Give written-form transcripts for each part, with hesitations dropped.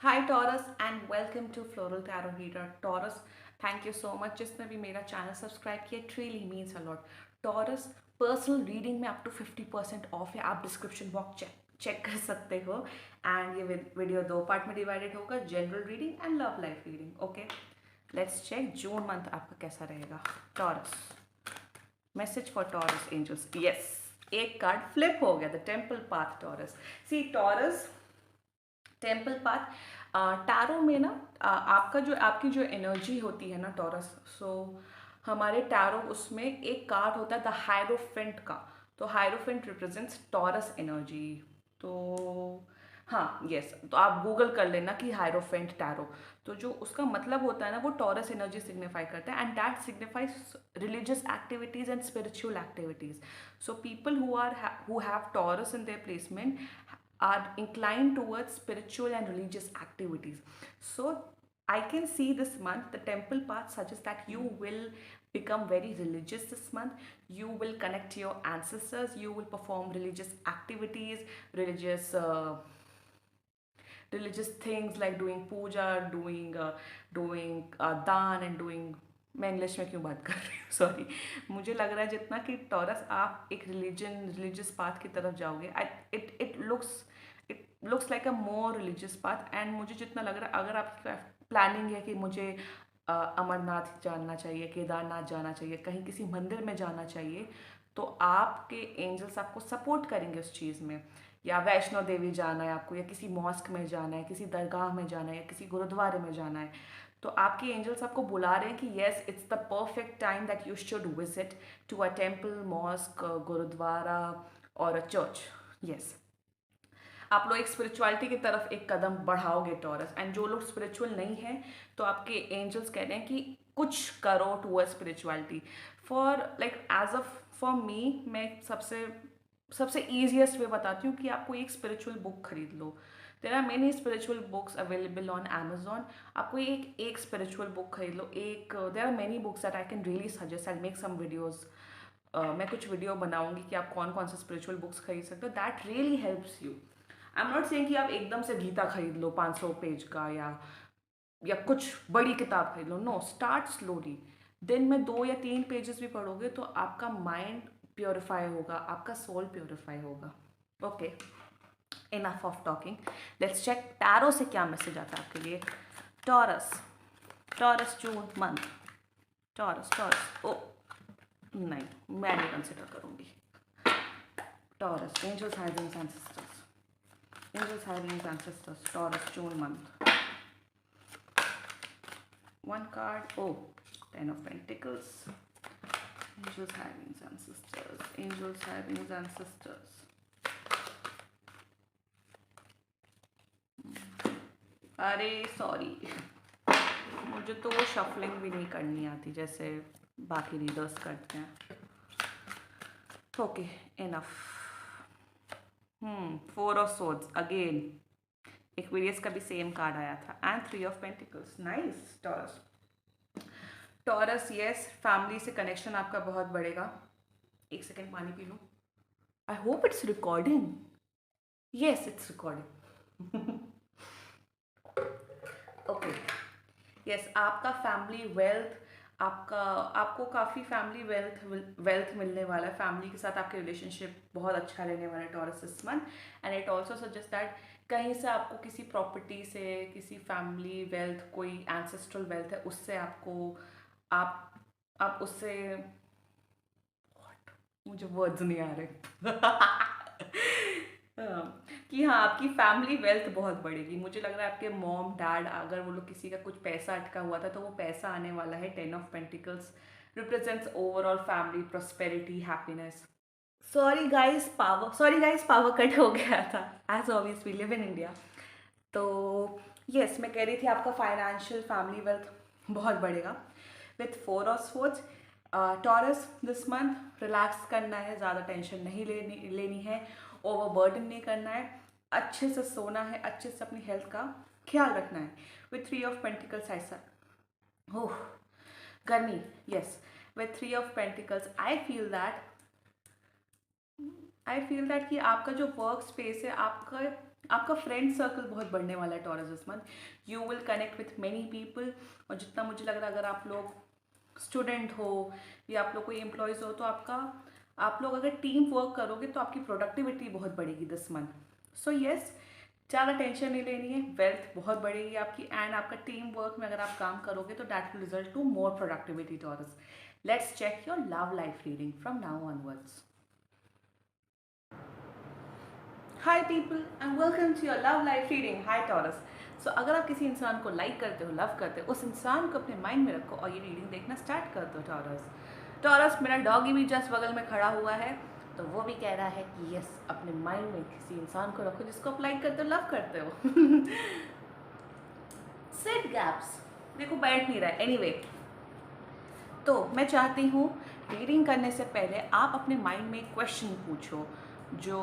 Hi Taurus and welcome to floral tarot reader Taurus. Thank you so much जिसने भी मेरा channel subscribe किया, it really means a lot. Taurus personal reading में up to 50% off है, आप description box check कर सकते हो। एंड ये वीडियो दो पार्ट में डिवाइडेड होगा, general reading and love life reading. Okay, let's check June month आपका कैसा रहेगा। Taurus, message for Taurus angels. Yes, एक कार्ड फ्लिप हो गया, the temple path. Taurus, see Taurus, temple path. Tarot में ना आपकी जो एनर्जी होती है ना टॉरस, सो हमारे टैरो उसमें एक कार्ड होता है द हायरोफेंट का। तो हायरोफेंट रिप्रेजेंट्स टॉरस एनर्जी। तो हाँ, यस, तो आप गूगल कर लेना कि हायरोफेंट टैरो। तो जो उसका मतलब होता है ना, वो टॉरस एनर्जी सिग्निफाई करता है, and that signifies religious activities and spiritual activities. So people who have Taurus in their placement are inclined towards spiritual and religious activities. So I can see this month the temple path suggests that you will become very religious this month. You will connect to your ancestors, you will perform religious activities, religious things like doing puja, doing दान and doing. मैं English में क्यों बात कर रही हूँ, sorry. मुझे लग रहा है जितना कि टॉरस आप एक रिलीजियस पाथ की तरफ जाओगे, it looks like a more religious path. And मुझे जितना लग रहा है, अगर आपकी प्लानिंग है कि मुझे अमरनाथ जाना चाहिए, केदारनाथ जाना चाहिए, कहीं किसी मंदिर में जाना चाहिए, तो आपके एंजल्स आपको सपोर्ट करेंगे उस चीज़ में। या वैष्णो देवी जाना है आपको, या किसी मॉस्क में जाना है, किसी दरगाह में जाना है, या किसी गुरुद्वारे में जाना है, तो आपके एंजल्स आपको बुला रहे हैं कि yes, it's the perfect time that you should visit to a temple, mosque, gurdwara और अ चर्च। यस, आप लोग एक स्पिरिचुअलिटी की तरफ एक कदम बढ़ाओगे टॉरस। एंड जो लोग स्पिरिचुअल नहीं है, तो आपके एंजल्स कह रहे हैं कि कुछ करो टूवर्ड स्पिरिचुअलिटी। फॉर मी, मैं सबसे सबसे ईजिएस्ट वे बताती हूँ कि आपको एक स्पिरिचुअल बुक खरीद लो। There are many spiritual books available on Amazon. आपको एक स्पिरिचुअल बुक खरीद लो। There are many books that I can really suggest, I make some videos. मैं कुछ वीडियो बनाऊंगी कि आप कौन कौन से स्पिरिचुअल बुक्स खरीद सकते हो, that really helps you. I am not saying कि आप एकदम से गीता खरीद लो 500 पेज का, या कुछ बड़ी किताब खरीद लो। No, start slowly. दिन में 2 या 3 पेजेस भी पढ़ोगे तो आपका माइंड प्योरीफाई होगा, आपका सोल प्योरीफाई होगा। Okay, enough of talking, let's check tarot से क्या मैसेज आता है आपके लिए। Taurus, Taurus June month. Taurus, Taurus, oh नहीं, मैं नहीं कंसिडर करूंगी। Taurus, angels, hydrants and sisters. Angels, Hirelings, Ancestors, Taurus, June month. One card. Oh, Ten of Pentacles. Angels, Hirelings, Ancestors. Angels, Hirelings, Ancestors. अरे sorry, मुझे तो वो shuffling भी नहीं करनी आती जैसे बाकी रीडर्स करते हैं। Okay, enough. 4 of Swords again. Aquarius का भी सेम कार्ड आया था, and 3 of Pentacles। Nice taurus. Taurus, yes, family से कनेक्शन आपका बहुत बढ़ेगा। एक सेकेंड पानी पी लूँ। I hope it's recording. Yes, it's recording. Okay, yes, आपका फैमिली वेल्थ, आपको काफ़ी फैमिली वेल्थ मिलने वाला है। फैमिली के साथ आपके रिलेशनशिप बहुत अच्छा रहने वाला है टॉरस इस month. And it also suggest that कहीं से आपको किसी प्रॉपर्टी से, किसी फैमिली वेल्थ, कोई एंसेस्ट्रल वेल्थ है, उससे आपको आप उससे, मुझे वर्ड्स नहीं आ रहे। कि हाँ, आपकी फैमिली वेल्थ बहुत बढ़ेगी। मुझे लग रहा है आपके मॉम डैड, अगर वो लोग किसी का कुछ पैसा अटका हुआ था, तो वो पैसा आने वाला है। 10 of Pentacles represents overall family prosperity, happiness. Sorry guys, power cut हो गया था। As always we live in India. तो यस, मैं कह रही थी आपका फाइनेंशियल फैमिली वेल्थ बहुत बढ़ेगा। With 4 of Swords, taurus this month relax करना है, ज़्यादा टेंशन नहीं लेनी है, ओवरबर्डन नहीं करना है, अच्छे से सोना है, अच्छे से अपनी हेल्थ का ख्याल रखना है। विथ 3 of Pentacles ऐसा, ओह गर्मी, yes, with 3 of Pentacles I feel that कि आपका जो वर्क स्पेस है, आपका आपका फ्रेंड सर्कल बहुत बढ़ने वाला है टॉरस इस month. You will connect with many people. और जितना मुझे लग रहा है, अगर आप लोग स्टूडेंट हो या आप लोग कोई एम्प्लॉयज़ हो, तो आप लोग अगर टीम वर्क करोगे तो आपकी प्रोडक्टिविटी बहुत बढ़ेगी दिस मंथ। सो येस, ज़्यादा टेंशन नहीं लेनी है, वेल्थ बहुत बढ़ेगी आपकी। एंड आपका टीम वर्क में अगर आप काम करोगे तो that will result to more productivity Taurus. Let's check your love life reading from now onwards. Hi people and welcome to your love life reading. Hi Taurus. So अगर आप किसी इंसान को लाइक करते हो, लव करते हो, उस इंसान को अपने माइंड में रखो और ये रीडिंग देखना स्टार्ट कर दो टॉरस। टॉरस, मेरा डॉगी भी जस्ट बगल में खड़ा हुआ है, तो वो भी कह रहा है कि यस, अपने माइंड में किसी इंसान को रखो जिसको आप लाइक करते हो, लव करते हो। सेट गैप्स, देखो बैठ नहीं रहा है। एनीवे, तो मैं चाहती हूँ रीडिंग करने से पहले आप अपने माइंड में क्वेश्चन पूछो जो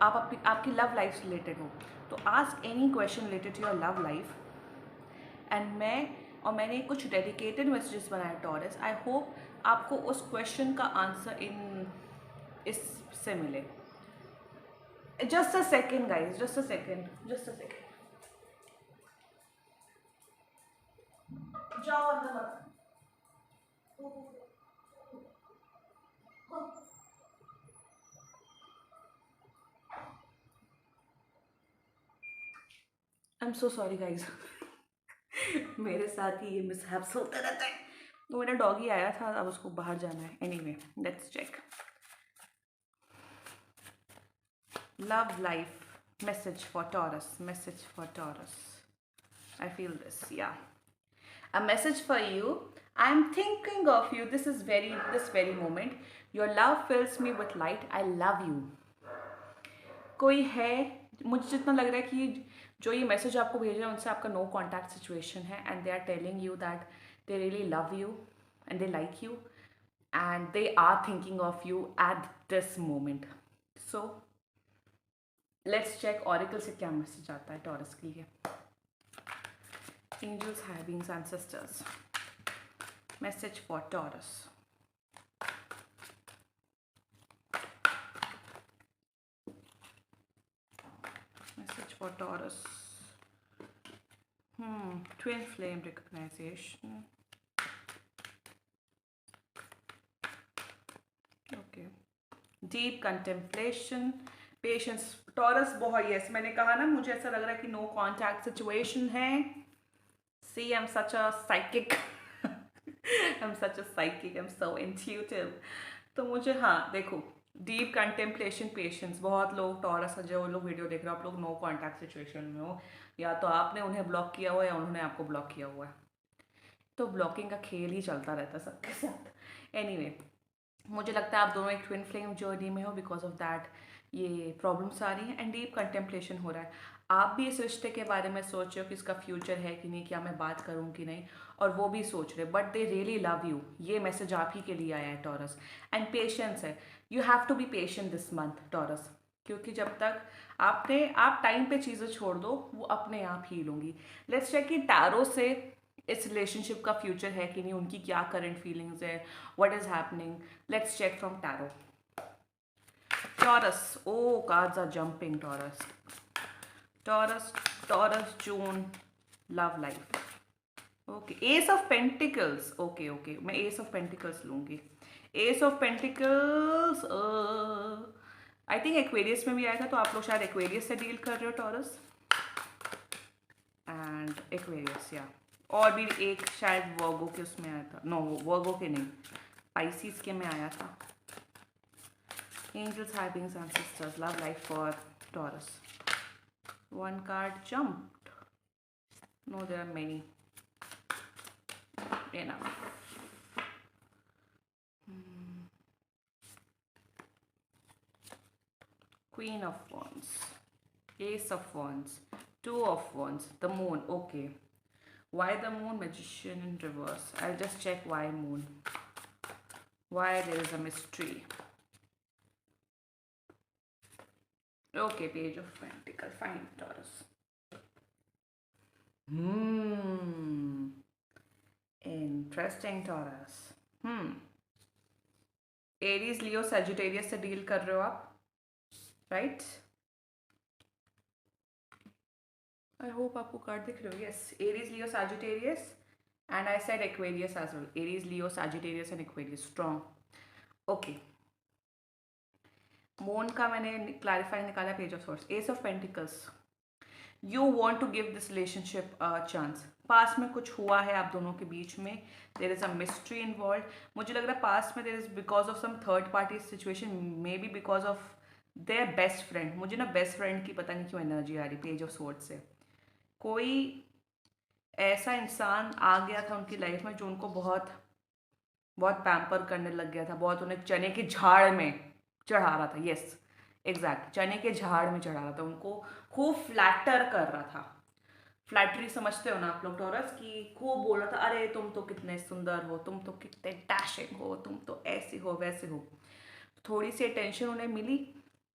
आपकी लव लाइफ से रिलेटेड हो। तो ask any question related to your love life. And मैंने कुछ डेडिकेटेड मैसेजेस बनाए टॉरस। आई होप आपको उस क्वेश्चन का आंसर इससे मिले। Just a second guys, just a second, just a second. जाओ अंदर मत। I am so sorry guys. मेरे साथ ही ये मिसहैप्स होते रहते हैं। तो मेरा डॉगी आया था, अब उसको बाहर जाना है। Anyway, let's check love life message for Taurus. Message for Taurus, I feel this, yeah. A message for you. I'm thinking of you. This very moment. Your love fills me with light. I love you. कोई है, मुझे जितना लग रहा है कि जो ये मैसेज आपको भेज रहे हैं उनसे आपका नो कॉन्टैक्ट सिचुएशन है, and they are telling you that they really love you and they like you and they are thinking of you at this moment. So let's check oracle से क्या message आता है taurus के लिए। Angels, high beings, ancestors. Message for Taurus. Message for Taurus. Twin flame recognition. Okay. Deep contemplation. Patience. Taurus बहुत, yes, मैंने कहा ना, मुझे ऐसा लग रहा है कि no contact situation है। See, I'm such a psychic. I'm such a psychic. I'm so intuitive. तो मुझे, हाँ देखो, डीप कंटेम्पलेशन, पेशेंस। बहुत लोग टॉरस, जो लोग वीडियो देख रहे हो, आप लोग नो कॉन्टैक्ट सिचुएशन में हो, या तो आपने उन्हें ब्लॉक किया हुआ है या उन्होंने आपको ब्लॉक किया हुआ है। तो ब्लॉकिंग का खेल ही चलता रहता है सबके साथ। एनीवे, मुझे लगता है आप दोनों एक ट्विन फ्लेम जर्नी में हो, बिकॉज ऑफ दैट ये प्रॉब्लम्स आ रही हैं एंड डीप कंटेम्पलेशन हो रहा है। आप भी इस रिश्ते के बारे में सोच रहे हो कि इसका फ्यूचर है कि नहीं, क्या मैं बात करूँ कि नहीं, और वो भी सोच रहे, but they really love you. ये मैसेज आप ही के लिए आया है टॉरस। एंड पेशेंस है, you have to be patient this month Taurus, क्योंकि जब तक आप टाइम पे चीज़ें छोड़ दो, वो अपने आप हील होंगी। लेट्स चेक कि टैरो से इस रिलेशनशिप का फ्यूचर है कि नहीं, उनकी क्या करंट फीलिंग्स है, what is happening. Let's check from tarot. Taurus. Oh, cards are jumping, Taurus. Taurus, June, love life. Okay, Ace of Pentacles. Okay, मैं Ace of Pentacles लूँगी। Ace of Pentacles, I think Aquarius में भी आया था, तो आप लोग शायद एक्वेरियस से डील कर रहे हो टॉरस। एंड एक्वेरियस, या और भी एक शायद वर्गो के उसमें आया था। नो, वर्गो के नहीं, पाइसिस के में आया था। Angels, high beings, ancestors, love life for Taurus. One card jumped. No, there are many. Enough. Queen of Wands, Ace of Wands, Two of Wands, the Moon. Okay. Why the Moon? Magician in reverse. I'll just check why Moon. Why there is a mystery. Okay, Page of Pentacles. Fine, Taurus. Interesting, Taurus. Aries, Leo, Sagittarius से deal कर रहे हो आप, right? I hope आपको card दिख रहे हो. Yes, Aries, Leo, Sagittarius, and I said Aquarius as well. Aries, Leo, Sagittarius and Aquarius. Strong. Okay. Moon का मैंने क्लैरिफाई निकाला. Page of swords, ace of pentacles. You want to give this relationship a chance. Past में कुछ हुआ है आप दोनों के बीच में. There is a mystery involve. मुझे लग रहा है पास्ट में there is because of some third party situation, maybe because of their best friend. मुझे ना बेस्ट फ्रेंड की पता नहीं क्यों एनर्जी आ रही पेज ऑफ सोर्ड से. कोई ऐसा इंसान आ गया था उनकी लाइफ में जो उनको बहुत बहुत पैम्पर करने लग गया था, बहुत उन्हें चने के झाड़ में चढ़ा रहा था. यस, एग्जैक्ट, चने के झाड़ में चढ़ा रहा था उनको. खूब फ्लैटर कर रहा था. फ्लैटरी समझते हो ना आप लोग टॉरस की. खूब बोल रहा था, अरे तुम तो कितने सुंदर हो, तुम तो कितने डैशिंग हो, तुम तो ऐसे हो वैसे हो. थोड़ी सी अटेंशन उन्हें मिली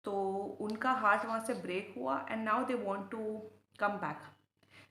तो उनका हार्ट वहाँ से ब्रेक हुआ, and now they want to come back.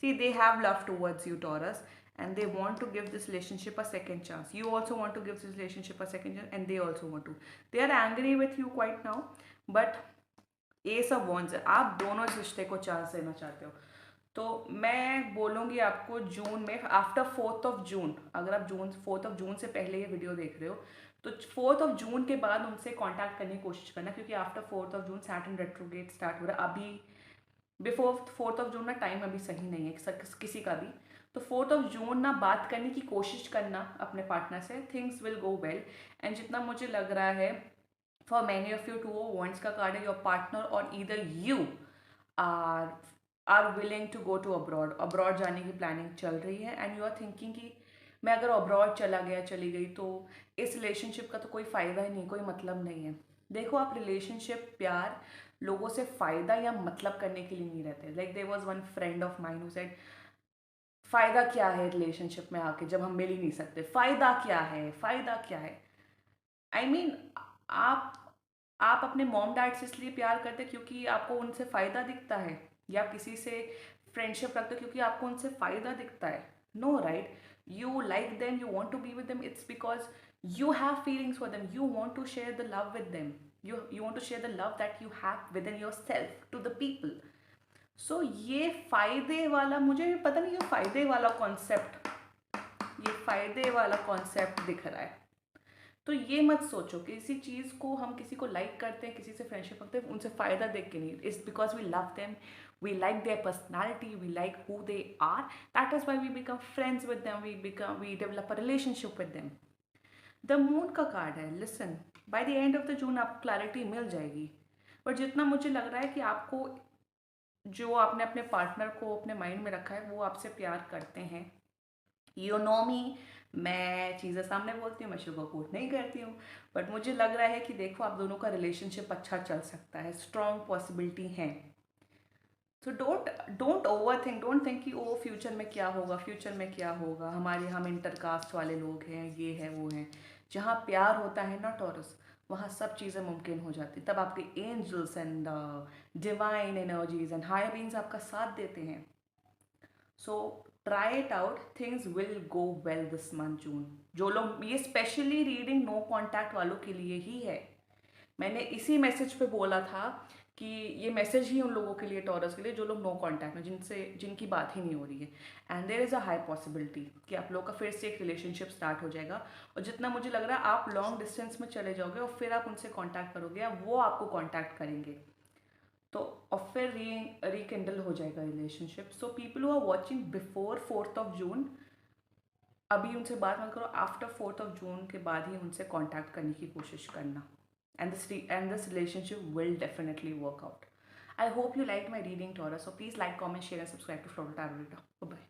See, they have love towards you, Taurus, and they want to give this relationship a second chance. You also want to give this relationship a second chance, and they also want to. They are angry with you quite now, but Ace of Wands है. आप दोनों इस रिश्ते को chance देना चाहते हो. तो मैं बोलूँगी आपको जून में, आफ्टर 4th of June, अगर आप 4th of June से पहले ये वीडियो देख रहे हो तो 4th of June के बाद उनसे कांटेक्ट करने की कोशिश करना, क्योंकि after 4th of June Saturn retrograde start हो रहा है. अभी बिफोर 4th of June ना टाइम अभी सही नहीं है किसी का भी. तो 4th of June ना बात करने की कोशिश करना अपने पार्टनर से. Things will go well. And जितना मुझे लग रहा है, for many of you, 2 of Wands का कार्ड है. योर पार्टनर और either you are are willing to go to abroad. Abroad जाने की प्लानिंग चल रही है, एंड यू आर थिंकिंग कि मैं अगर अब्रॉड चला गया चली गई तो इस रिलेशनशिप का तो कोई फ़ायदा ही नहीं, कोई मतलब नहीं है. देखो, आप रिलेशनशिप, प्यार लोगों से फ़ायदा या मतलब करने के लिए नहीं रहते. Like there was one friend of mine who said, फ़ायदा क्या है रिलेशनशिप में आके जब हम मिल ही नहीं सकते. फ़ायदा क्या है, फ़ायदा क्या है. आई मीन, आप आप अपने मॉम डैड से इसलिए प्यार करते हैं क्योंकि आपको उनसे फ़ायदा दिखता है, या आप किसी से फ्रेंडशिप रखते हो क्योंकि आपको उनसे फ़ायदा दिखता है. No, right. You like them, you want to be with them, it's because you have feelings for them. You want to share the love with them. You want to share the love that you have within yourself to the people. So ये फ़ायदे वाला, मुझे पता नहीं, ये फ़ायदे वाला concept, ये फ़ायदे वाला कॉन्सेप्ट दिख रहा है. तो ये मत सोचो कि किसी चीज़ को हम किसी को लाइक करते हैं, किसी से फ्रेंडशिप रखते हैं, उनसे फ़ायदा देख के नहीं. It's because we love them, we like their personality, we like who they are. That is why we become friends with them, we develop a relationship with them. The moon का card है. Listen, by the end of the June आपको clarity मिल जाएगी. But जितना मुझे लग रहा है कि आपको, जो आपने अपने पार्टनर को अपने माइंड में रखा है, वो आपसे प्यार करते हैं. यू नो मी, मैं चीज़ें सामने बोलती हूँ, मैं शुगर कोट नहीं करती हूँ. बट मुझे लग रहा है कि देखो, आप दोनों का रिलेशनशिप अच्छा चल सकता है. स्ट्रॉन्ग पॉसिबिलिटी है. तो don't over think. Don't think कि ओ फ्यूचर में क्या होगा, फ्यूचर में क्या होगा, हम इंटरकास्ट वाले लोग हैं, ये है वो हैं. जहाँ प्यार होता है ना टॉरस, वहाँ सब चीज़ें मुमकिन हो जाती. तब आपके angels and divine energies and higher beings आपका साथ देते हैं. So try it out. Things will go well this month June. जो लोग, ये स्पेशली रीडिंग नो कॉन्टैक्ट वालों के लिए ही है. मैंने इसी मैसेज पे बोला था कि ये मैसेज ही उन लोगों के लिए, टॉरस के लिए, जो लोग नो कॉन्टैक्ट में, जिनकी बात ही नहीं हो रही है. And there is a high possibility कि आप लोगों का फिर से एक रिलेशनशिप स्टार्ट हो जाएगा. और जितना मुझे लग रहा है, आप लॉन्ग डिस्टेंस में चले जाओगे और फिर आप उनसे कॉन्टैक्ट करोगे या वो आपको कॉन्टैक्ट करेंगे, तो और फिर रिकिंडल हो जाएगा relationship. So people who are watching before 4th of June, अभी उनसे बात मत करो. आफ्टर 4th of June के बाद ही उनसे कॉन्टैक्ट करने की कोशिश करना. And this relationship will definitely work out. I hope you liked my reading, Taurus. So please like, comment, share, and subscribe to Floral Tarot Reader. Bye bye.